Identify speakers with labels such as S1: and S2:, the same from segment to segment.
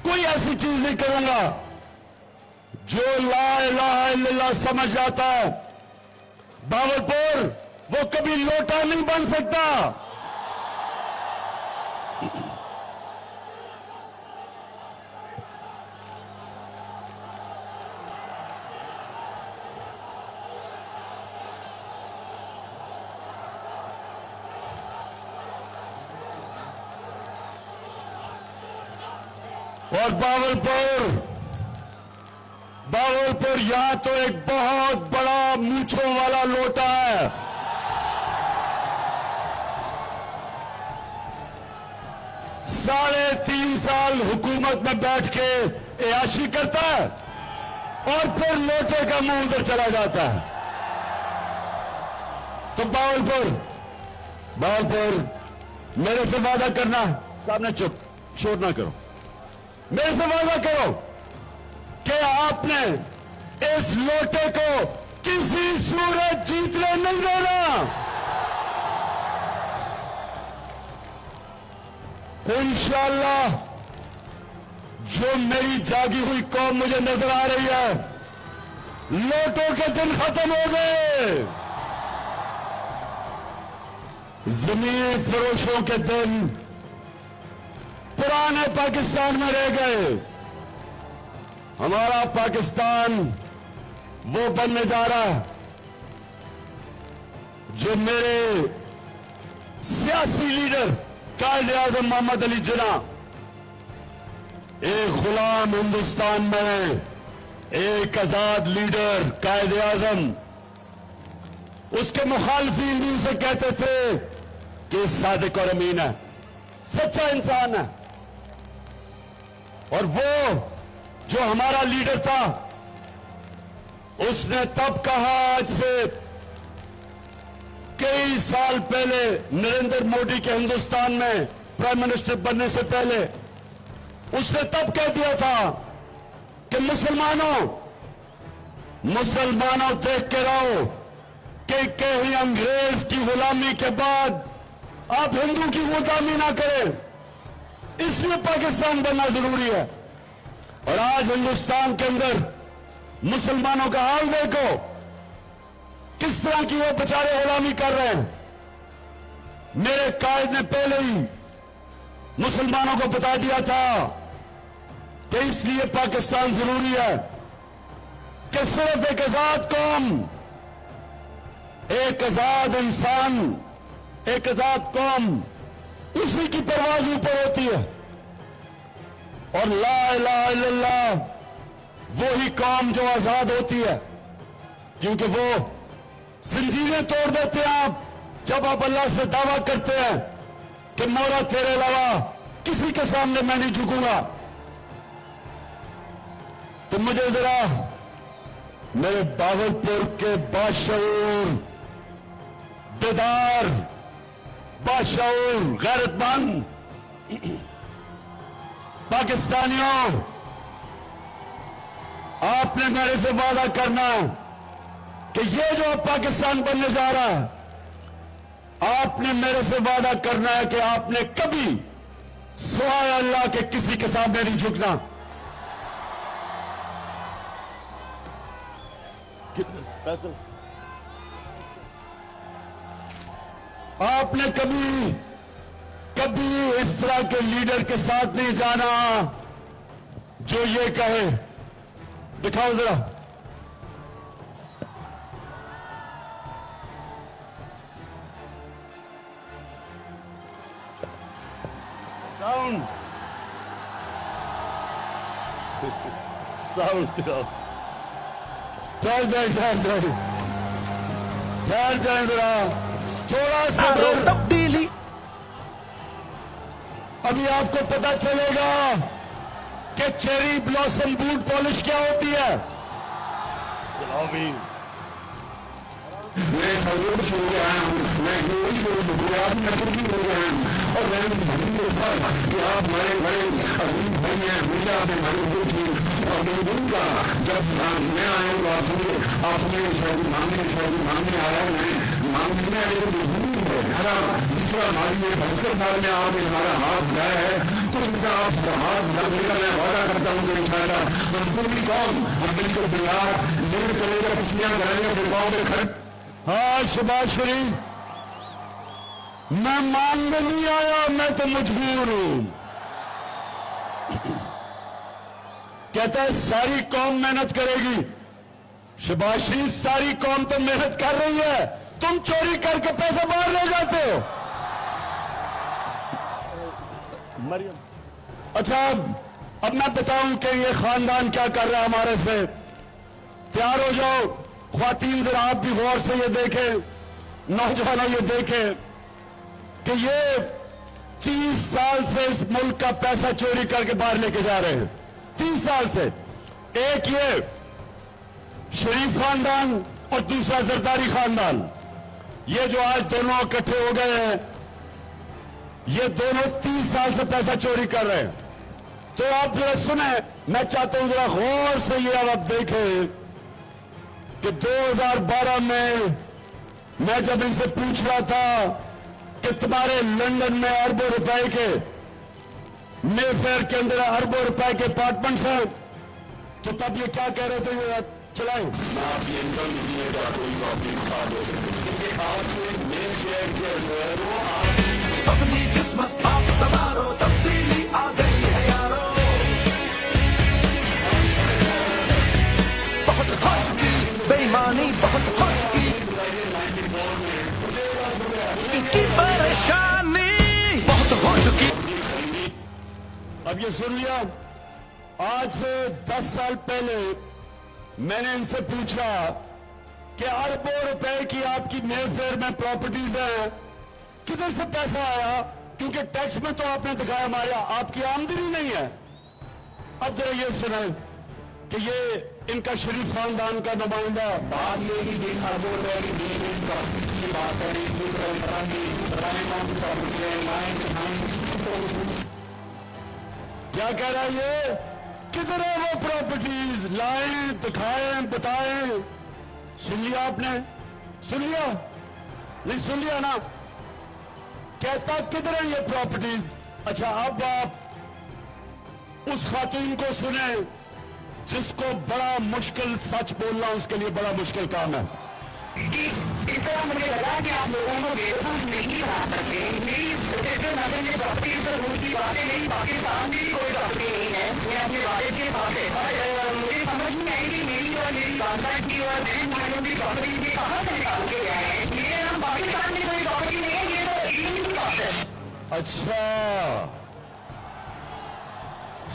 S1: کوئی ایسی چیز نہیں کروں گا. جو لا الہ الا اللہ سمجھ جاتا ہے بہاولپور وہ کبھی لوٹا نہیں بن سکتا. اور بہاولپور یہاں تو ایک بہت بڑا مونچھوں والا لوٹا ہے. 3.5 سال حکومت میں بیٹھ کے عیاشی کرتا ہے اور پھر لوٹے کا منہ ادھر چلا جاتا ہے. تو بہاولپور میرے سے وعدہ کرنا. سامنے چپ شور نہ کرو. میرے سے وعدہ کرو کہ آپ نے اس لوٹے کو کسی صورت جیتنے نہیں دینا. انشاءاللہ جو میری جاگی ہوئی قوم مجھے نظر آ رہی ہے, لوٹوں کے دن ختم ہو گئے. زمین فروشوں کے دن پرانے پاکستان میں رہ گئے. ہمارا پاکستان وہ بننے جا رہا ہے جو میرے سیاسی لیڈر قائد اعظم محمد علی جناح ایک غلام ہندوستان میں ایک آزاد لیڈر قائد اعظم, اس کے مخالفین بھی اسے کہتے تھے کہ صادق اور امین ہے, سچا انسان ہے. اور وہ جو ہمارا لیڈر تھا اس نے تب کہا, آج سے کئی سال پہلے نریندر مودی کے ہندوستان میں پرائم منسٹر بننے سے پہلے اس نے تب کہہ دیا تھا کہ مسلمانوں دیکھ کے رہو کہ کہیں انگریز کی غلامی کے بعد آپ ہندو کی غلامی نہ کریں. اس لیے پاکستان بننا ضروری ہے. اور آج ہندوستان کے اندر مسلمانوں کا حال دیکھو کس طرح کی وہ بیچارے غلامی کر رہے ہیں. میرے قائد نے پہلے ہی مسلمانوں کو بتا دیا تھا کہ اس لیے پاکستان ضروری ہے کہ صرف ایک آزاد قوم, ایک آزاد انسان, ایک آزاد قوم اسی کی پرواز اوپر ہوتی ہے. اور لا الہ الا اللہ وہی قوم جو آزاد ہوتی ہے, کیونکہ وہ زنجیریں توڑ دیتے ہیں. آپ جب آپ اللہ سے دعویٰ کرتے ہیں کہ مولا تیرے علاوہ کسی کے سامنے میں نہیں جھکوں گا, تو مجھے ذرا میرے بہاولپور کے باشعور, بیدار, باشعور, غیرت مند پاکستانیوں, آپ نے میرے سے وعدہ کرنا کہ یہ جو پاکستان بننے جا رہا ہے, آپ نے میرے سے وعدہ کرنا ہے کہ آپ نے کبھی سوائے اللہ کے کسی کے سامنے نہیں جھکنا. آپ نے کبھی اس طرح کے لیڈر کے ساتھ نہیں جانا جو یہ کہے. دکھاؤ ذرا. ساؤنڈ دکھاؤ. ٹھہر جائیں ذرا تھوڑا سا.
S2: تبدیلی
S1: ابھی آپ کو پتا چلے گا کہ چیری بلاسم بوٹ پالش کیا ہوتی ہے. چلاؤ بھی.
S3: میں سرور سے ہو گیا ہوں, میں گولی بول رہا ہوں, میں ترکی بول رہا ہوں, اور میں بھائی کے اوپر کہ آپ بڑے بڑے عظیم بھائی ہیں, مجھے آپ نے بھائی بول اور میں دوں گا جب میں آیا ہوں آپ نے شاید مانگنے آیا, میں مانگنے آئے है ना। दूसरा माननीय प्रोफेसर साहब ने आपने हमारा हाथ बनाया है, कुछ इंसान आप हाथ बना देकर मैं वादा करता हूँ कि इंशाअल्लाह हम पूरी कौम हम बिल्कुल तैयार लेकर चलेगा, खुशियाँ कराएंगे अपने गाँव में खड़े।
S1: हाँ शहबाज शरीफ, मैं मांगने नहीं आया, मैं तो मजबूर हूं। कहता है सारी कौम मेहनत करेगी। शहबाज शरीफ, सारी कौम तो मेहनत कर रही है, तुम चोरी करके पैसा बाहर ले जाते हो। मरियम, अच्छा अब मैं बताऊं कि ये खानदान क्या कर रहा है हमारे से। तैयार हो जाओ ख्वातीन, जरा आप भी गौर से ये देखें, नौजवानों ये देखें कि ये 30 साल से इस मुल्क का पैसा चोरी करके बाहर लेके जा रहे हैं। 30 साल से। एक ये शरीफ खानदान और दूसरा जरदारी खानदान, ये जो आज दोनों इकट्ठे हो गए हैं, ये दोनों 30 साल से पैसा चोरी कर रहे हैं। तो आप जरा सुने, मैं चाहता हूं जरा गौर से ये अब आप देखें कि 2012 में मैं जब इनसे पूछ रहा था कि तुम्हारे लंदन में अरबों रुपए के, मेफेयर के अंदर अरबों रुपए के अपार्टमेंट्स हैं, तो तब ये क्या कह रहे थे, ये चलाएं।
S3: आप ये इनकम दीजिएगा कोई पब्लिक खा दे सकते आपने मेफेयर के अंदर वो
S2: अपनी किस्मत आप सवारो, तब्दीली आ गई है यारो। बहुत हो चुकी बेईमानी, बहुत हो चुकी इनकी परेशानी, बहुत हो चुकी।
S1: अब ये सुन लिया, आज से 10 साल पहले मैंने इनसे पूछा कि अरबों रुपए की आपकी मेफेयर में प्रॉपर्टीज हैं, किधर से पैसा आया, क्योंकि टैक्स में तो आपने दिखाया हमारे आपकी आमदनी नहीं है। अब जरा ये सुने कि ये इनका शरीफ खानदान का नुमाइंदा
S3: बात ये कि जिन अरबों रुपए की की बात करें
S1: क्या कह रहा है, ये किधर है वो प्रॉपर्टीज, लाएं, दिखाएं, बताएं। सुन लिया आपने, सुन लिया नहीं, सुन लिया ना, कहता किधर है ये प्रॉपर्टीज। अच्छा अब आप उस खातून को सुने जिसको बड़ा मुश्किल सच बोलना उसके लिए बड़ा मुश्किल काम है।
S4: इस तरह मुझे लगा कि आप लोगों को बेवकूफ नहीं बना सकते। मेरी नजर में प्रॉपर्टी पर उनकी बातें नहीं, पाकिस्तान की कोई प्रॉपर्टी नहीं है। मैं अपने वालिद के पास है, मुझे समझ नहीं आई कि मेरी और मेरी वालदा की और बहन भाइयों की प्रॉपर्टी भी कहाँ से निकाल के आए हैं। मेरे नाम पाकिस्तान में कोई प्रॉपर्टी नहीं है, ये तो चीन की बात है।
S1: अच्छा,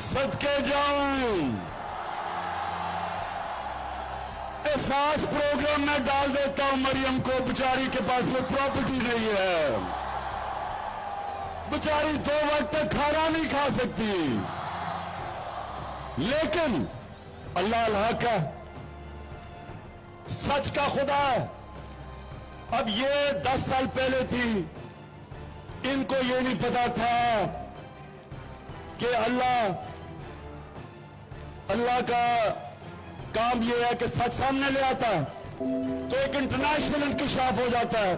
S1: सदके जाऊं, एहसास प्रोग्राम में डाल देता हूं मरियम को, बेचारी के पास कोई प्रॉपर्टी नहीं है, बेचारी 2 वक्त तक खाना नहीं खा सकती, लेकिन अल्लाह अल्लाह का सच का खुदा है। अब ये 10 साल पहले थी, इनको ये नहीं पता था कि अल्लाह का काम ये है कि सच सामने ले आता है तो एक इंटरनेशनल इंकशाफ हो जाता है।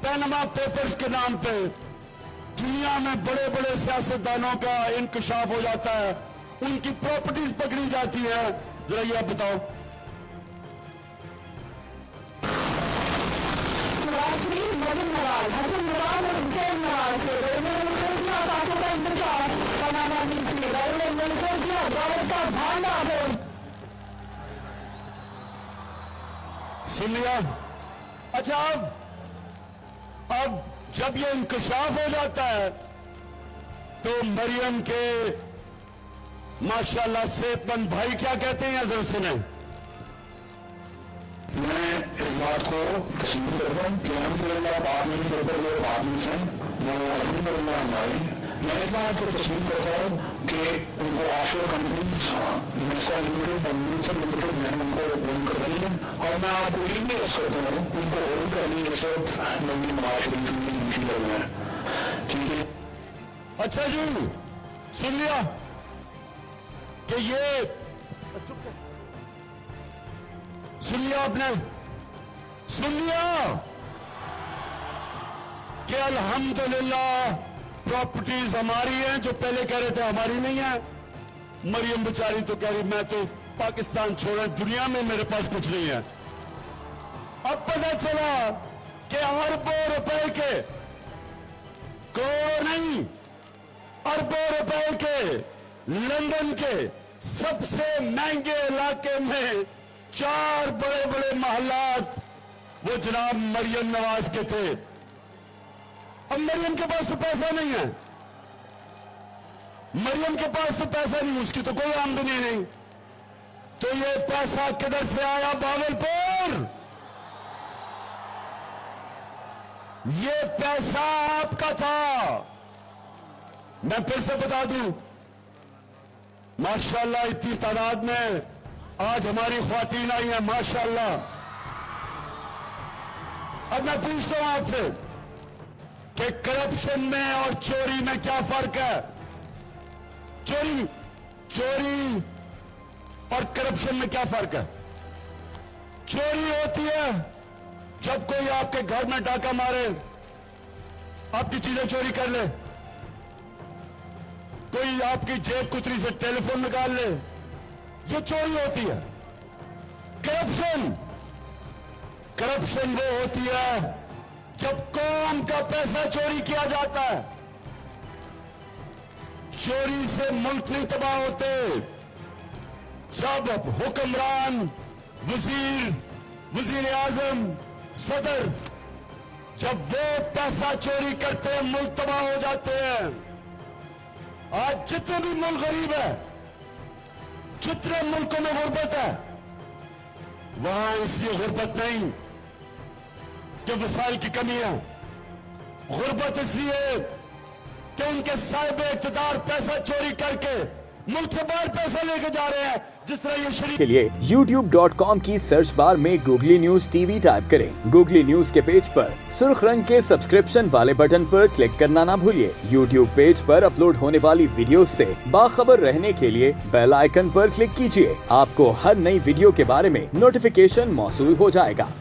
S1: पैनमा पेपर्स के नाम पे दुनिया में बड़े बड़े सियासतदानों का इंकशाफ हो जाता है, उनकी प्रॉपर्टीज पकड़ी जाती है। जरा ये आप बताओ। सुन लिया? अच्छा अब जब ये इंकशाफ हो जाता है तो मरियम के माशाल्लाह सेहतमंद भाई क्या कहते हैं, जरा सुने।
S3: मैं इस बात को तस्लीम करता हूँ कि अल्हम्दुलिल्लाह बाद में जो आदमी हैं वो अल्हम्दुलिल्लाह हमारी, मैं इस बात को तस्लीम करता हूँ कि उनको ऑफशोर कंपनीज मिस्सा लिमिटेड और मिल्सन लिमिटेड मैंने उनको ओन कर दी है और मैं आपको ये भी अर्ज करता हूँ उनको ओन करने के साथ नवी माशरी मुश्किल है। ठीक है,
S1: अच्छा जी सुन लिया कि ये सुन लिया आपने, सुन लिया کہ अल्हम्दुलिल्लाह प्रॉपर्टीज हमारी हैं, जो पहले कह रहे थे हमारी नहीं है। मरियम बेचारी तो कह रही मैं तो पाकिस्तान छोड़ा, दुनिया में मेरे पास कुछ नहीं है। अब पता चला कि अरबों रुपए के, करोड़ों नहीं, अरबों रुपए के लंदन के सबसे महंगे इलाके में 4 बड़े बड़े महलात वो जनाब मरियम नवाज के थे। अब मरियम के पास तो पैसा नहीं है, मरियम के पास तो पैसा नहीं, उसकी तो कोई आमदनी नहीं, तो ये पैसा किधर से आया? भागलपुर। ये पैसा आपका था। मैं फिर से बता दूं, माशाअल्लाह इतनी तादाद में आज हमारी ख्वातीन आई हैं, माशाअल्लाह। अब मैं पूछता हूं आपसे कि करप्शन में और चोरी में क्या फर्क है? चोरी और करप्शन में क्या फर्क है? चोरी होती है जब कोई आपके घर में डाका मारे, आपकी चीजें चोरी कर ले, कोई आपकी जेब कुतरी से टेलीफोन निकाल ले, ये चोरी होती है। करप्शन वो होती है जब कौम का पैसा चोरी किया जाता है। चोरी से मुल्क नहीं तबाह होते। जब हुक्मरान, वजीर आजम, सदर, जब वो पैसा चोरी करते हैं मुल्क तबाह हो जाते हैं। आज जितने भी मुल्क गरीब है, जितने मुल्कों में गुर्बत है, वहां इसलिए गुर्बत नहीं कि वसाइल की कमी है, गुर्बत इसलिए कि उनके साहिब इख्तिदार पैसा चोरी करके मुल्क से बाहर पैसा लेके जा रहे हैं। जिस तरह ये शरीफ
S5: के लिए youtube.com की सर्च बार में Google News TV टाइप करें। Google News के पेज पर सुर्ख रंग के सब्सक्रिप्शन वाले बटन पर क्लिक करना ना भूलिए। YouTube पेज पर अपलोड होने वाली वीडियोस से बाखबर रहने के लिए बेल आइकन पर क्लिक कीजिए। आपको हर नई वीडियो के बारे में नोटिफिकेशन मौसूल हो जाएगा।